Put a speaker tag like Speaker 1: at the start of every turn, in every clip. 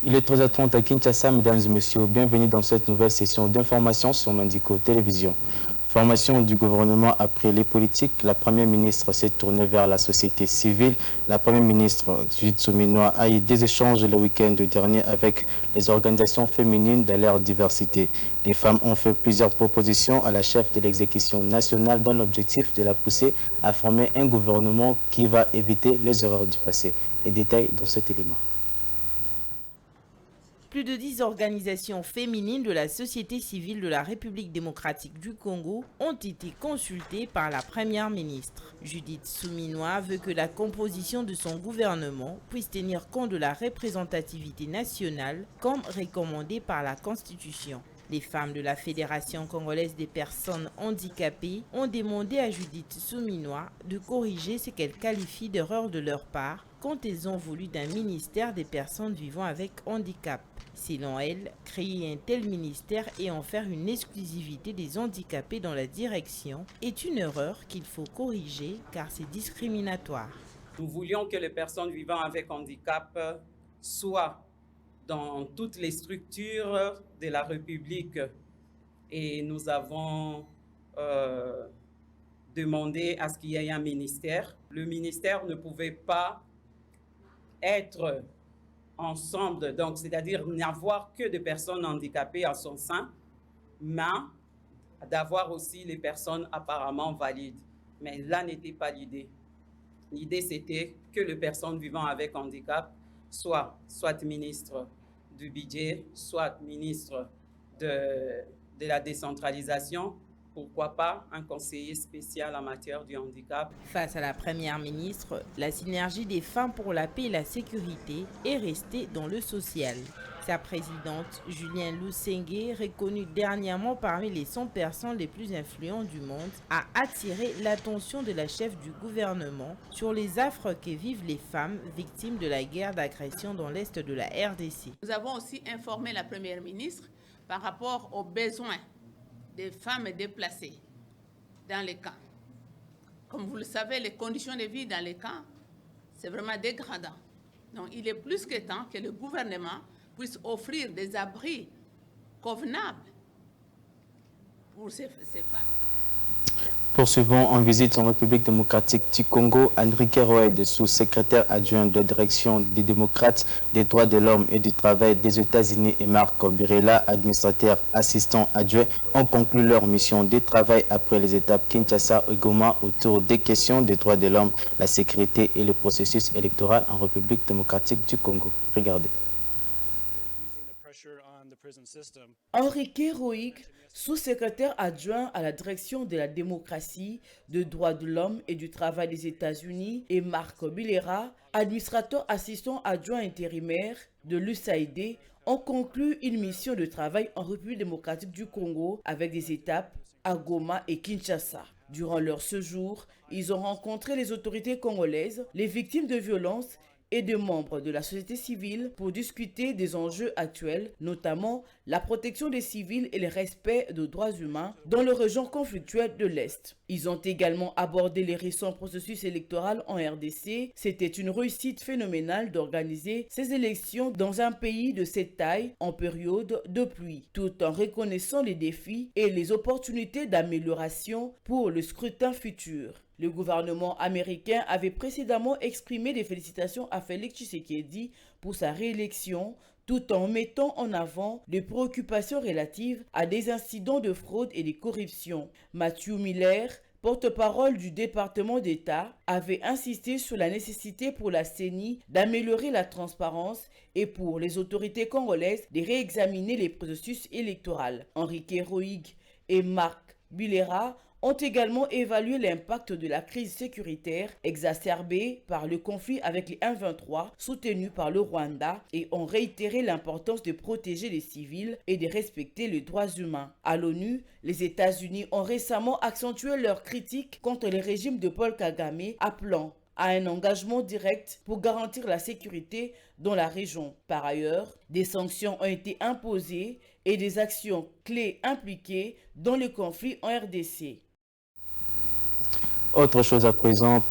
Speaker 1: Il est 13h30 à Kinshasa, mesdames et messieurs. Bienvenue dans cette nouvelle session d'information sur Mandiko Télévision. Formation du gouvernement après les politiques, la première ministre s'est tournée vers la société civile. La première ministre, Judith Suminwa, a eu des échanges le week-end dernier avec les organisations féminines de leur diversité. Les femmes ont fait plusieurs propositions à la chef de l'exécution nationale dans l'objectif de la pousser à former un gouvernement qui va éviter les erreurs du passé. Les détails dans cet élément.
Speaker 2: Plus de 10 organisations féminines de la société civile de la République démocratique du Congo ont été consultées par la première ministre. Judith Suminwa veut que la composition de son gouvernement puisse tenir compte de la représentativité nationale comme recommandé par la Constitution. Les femmes de la Fédération congolaise des personnes handicapées ont demandé à Judith Suminwa de corriger ce qu'elle qualifie d'erreur de leur part quand elles ont voulu d'un ministère des personnes vivant avec handicap. Selon elle, créer un tel ministère et en faire une exclusivité des handicapés dans la direction est une erreur qu'il faut corriger car c'est discriminatoire.
Speaker 3: Nous voulions que les personnes vivant avec handicap soient dans toutes les structures de la République et nous avons demandé à ce qu'il y ait un ministère. Le ministère ne pouvait pas être ensemble, donc c'est-à-dire n'avoir que des personnes handicapées à son sein, mais d'avoir aussi les personnes apparemment valides. Mais là n'était pas l'idée. L'idée c'était que les personnes vivant avec handicap soit ministre du budget, soit ministre de la décentralisation, pourquoi pas un conseiller spécial en matière du handicap.
Speaker 2: Face à la première ministre, la synergie des femmes pour la paix et la sécurité est restée dans le social. Sa présidente, Julien Lusenge, reconnue dernièrement parmi les 100 personnes les plus influentes du monde, a attiré l'attention de la chef du gouvernement sur les affres que vivent les femmes victimes de la guerre d'agression dans l'est de la RDC.
Speaker 4: Nous avons aussi informé la première ministre par rapport aux besoins des femmes déplacées dans les camps. Comme vous le savez, les conditions de vie dans les camps, c'est vraiment dégradant. Donc il est plus que temps que le gouvernement puisse offrir des abris convenables pour ces femmes.
Speaker 1: Poursuivons en visite en République démocratique du Congo. Enrique Roed, sous-secrétaire adjoint de direction des démocrates, des droits de l'homme et du travail des États-Unis et Marc Birela, administrateur assistant adjoint, ont conclu leur mission de travail après les étapes Kinshasa et Goma autour des questions des droits de l'homme, la sécurité et le processus électoral en République démocratique du Congo. Regardez.
Speaker 5: Enrique Roig, sous-secrétaire adjoint à la direction de la démocratie, des droits de l'homme et du travail des États-Unis, et Marc Bilera, administrateur assistant adjoint intérimaire de l'USAID, ont conclu une mission de travail en République démocratique du Congo avec des étapes à Goma et Kinshasa. Durant leur séjour, ils ont rencontré les autorités congolaises, les victimes de violences et de membres de la société civile pour discuter des enjeux actuels, notamment la protection des civils et le respect des droits humains dans les régions conflictuelles de l'Est. Ils ont également abordé les récents processus électoraux en RDC. C'était une réussite phénoménale d'organiser ces élections dans un pays de cette taille en période de pluie, tout en reconnaissant les défis et les opportunités d'amélioration pour le scrutin futur. Le gouvernement américain avait précédemment exprimé des félicitations à Félix Tshisekedi pour sa réélection, tout en mettant en avant des préoccupations relatives à des incidents de fraude et de corruption. Matthew Miller, porte-parole du département d'État, avait insisté sur la nécessité pour la CENI d'améliorer la transparence et pour les autorités congolaises de réexaminer les processus électoraux. Enrique Roig et Marc Bilera ont également évalué l'impact de la crise sécuritaire exacerbée par le conflit avec les M23 soutenus par le Rwanda et ont réitéré l'importance de protéger les civils et de respecter les droits humains. À l'ONU, les États-Unis ont récemment accentué leurs critiques contre le régime de Paul Kagame, appelant à un engagement direct pour garantir la sécurité dans la région. Par ailleurs, des sanctions ont été imposées et des actions clés impliquées dans le conflit en RDC.
Speaker 1: Autre chose à présent,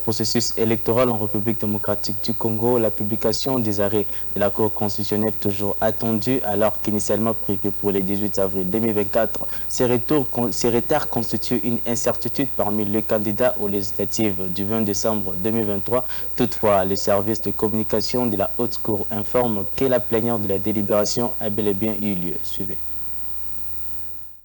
Speaker 1: processus électoral en République démocratique du Congo, la publication des arrêts de la Cour constitutionnelle toujours attendue alors qu'initialement prévu pour le 18 avril 2024. Ces retards constituent une incertitude parmi les candidats aux législatives du 20 décembre 2023. Toutefois, le service de communication de la Haute Cour informe que la plénière de la délibération a bel et bien eu lieu. Suivez.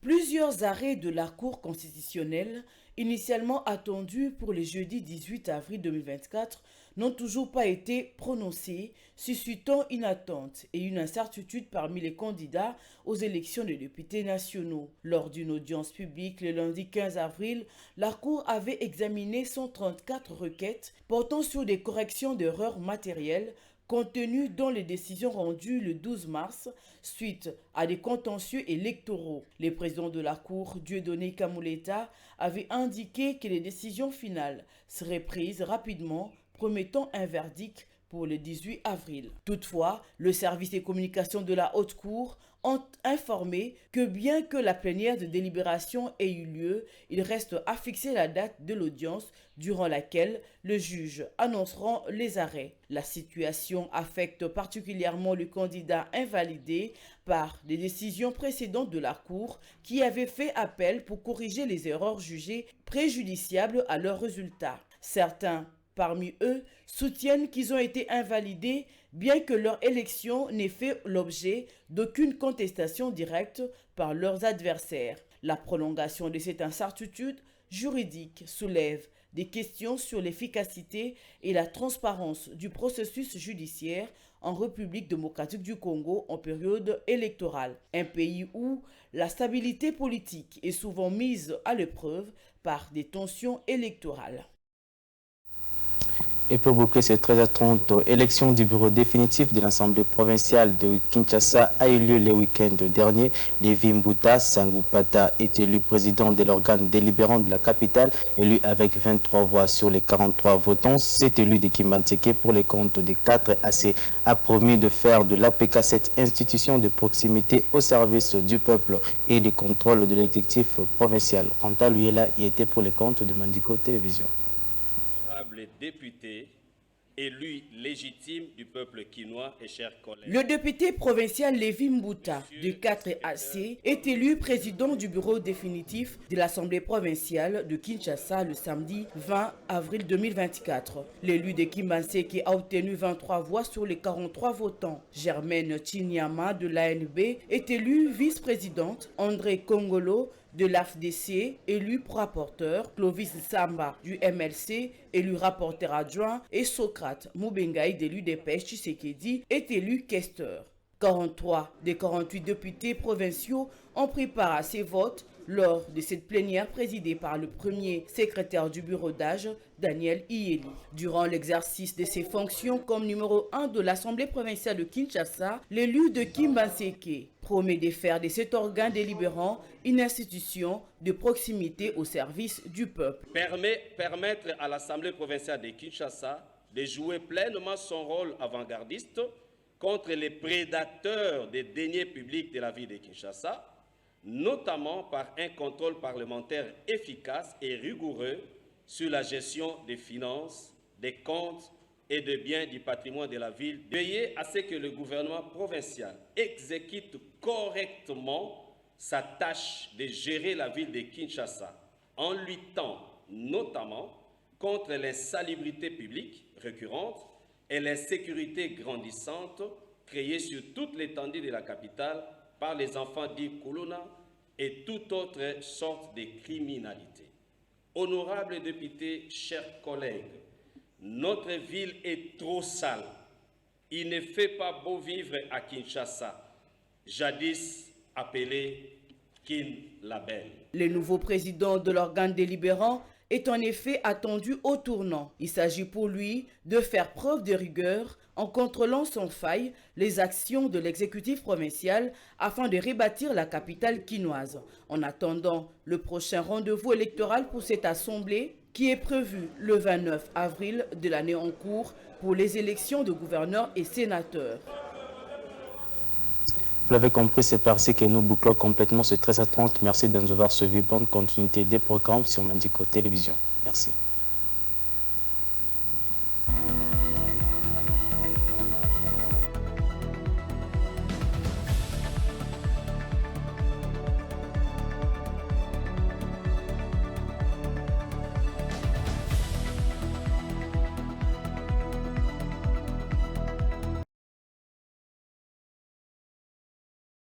Speaker 5: Plusieurs arrêts de la Cour constitutionnelle, initialement attendus pour le jeudi 18 avril 2024, n'ont toujours pas été prononcés, suscitant une attente et une incertitude parmi les candidats aux élections des députés nationaux. Lors d'une audience publique le lundi 15 avril, la Cour avait examiné 134 requêtes portant sur des corrections d'erreurs matérielles contenu dans les décisions rendues le 12 mars suite à des contentieux électoraux. Les présidents de la Cour, Dieudonné Kamuleta, avaient indiqué que les décisions finales seraient prises rapidement, promettant un verdict pour le 18 avril. Toutefois, le service des communications de la Haute Cour ont informé que bien que la plénière de délibération ait eu lieu, il reste à fixer la date de l'audience durant laquelle le juge annonceront les arrêts. La situation affecte particulièrement le candidat invalidé par des décisions précédentes de la Cour qui avait fait appel pour corriger les erreurs jugées préjudiciables à leurs résultats. Certains parmi eux soutiennent qu'ils ont été invalidés bien que leur élection n'ait fait l'objet d'aucune contestation directe par leurs adversaires. La prolongation de cette incertitude juridique soulève des questions sur l'efficacité et la transparence du processus judiciaire en République démocratique du Congo en période électorale, un pays où la stabilité politique est souvent mise à l'épreuve par des tensions électorales.
Speaker 1: Et pour boucler ces 13h30, élection du bureau définitif de l'Assemblée provinciale de Kinshasa a eu lieu le week-end dernier. Lévi Mbuta Sangupata est élu président de l'organe délibérant de la capitale, élu avec 23 voix sur les 43 votants. Cet élu de Kimbanseke pour les comptes des 4 AC a promis de faire de l'APK cette institution de proximité au service du peuple et du contrôle de l'exécutif provincial. Quant à lui, là, il était pour les comptes de Mandiko Télévision.
Speaker 6: Député, élu légitime du peuple quinois et chers collègues.
Speaker 5: Le député provincial Lévi Mbuta de 4 AC est élu président du bureau définitif de l'Assemblée provinciale de Kinshasa le samedi 20 avril 2024. L'élu de Kimbanseke a obtenu 23 voix sur les 43 votants. Germaine Chinyama de l'ANB est élue vice-présidente. André Kongolo de l'AFDC, élu rapporteur, Clovis Samba du MLC, élu rapporteur adjoint, et Socrate Moubengaï de l'UDPS Tshisekedi est élu questeur. 43 des 48 députés provinciaux ont pris part à ces votes lors de cette plénière présidée par le premier secrétaire du bureau d'âge, Daniel Iyeli. Durant l'exercice de ses fonctions comme numéro 1 de l'Assemblée provinciale de Kinshasa, l'élu de Kimbanseke promet de faire de cet organe délibérant une institution de proximité au service du peuple.
Speaker 6: Permettre à l'Assemblée provinciale de Kinshasa de jouer pleinement son rôle avant-gardiste contre les prédateurs des deniers publics de la ville de Kinshasa, notamment par un contrôle parlementaire efficace et rigoureux sur la gestion des finances, des comptes et des biens du patrimoine de la ville. Veiller à ce que le gouvernement provincial exécute correctement sa tâche de gérer la ville de Kinshasa en luttant notamment contre l'insalubrité publique récurrente et l'insécurité grandissante créée sur toute l'étendue de la capitale par les enfants dits Kuluna et toute autre sorte de criminalité. Honorables députés, chers collègues, notre ville est trop sale. Il ne fait pas beau vivre à Kinshasa, jadis appelé Kin la Belle.
Speaker 5: Le nouveau président de l'organe délibérant est en effet attendu au tournant. Il s'agit pour lui de faire preuve de rigueur en contrôlant sans faille les actions de l'exécutif provincial afin de rebâtir la capitale quinoise. En attendant le prochain rendez-vous électoral pour cette assemblée qui est prévu le 29 avril de l'année en cours pour les élections de gouverneurs et sénateurs.
Speaker 1: Vous l'avez compris, c'est par-ci que nous bouclons complètement ce 13h30. Merci de nous avoir suivis. Bonne continuité des programmes sur Mandico Télévision. Merci.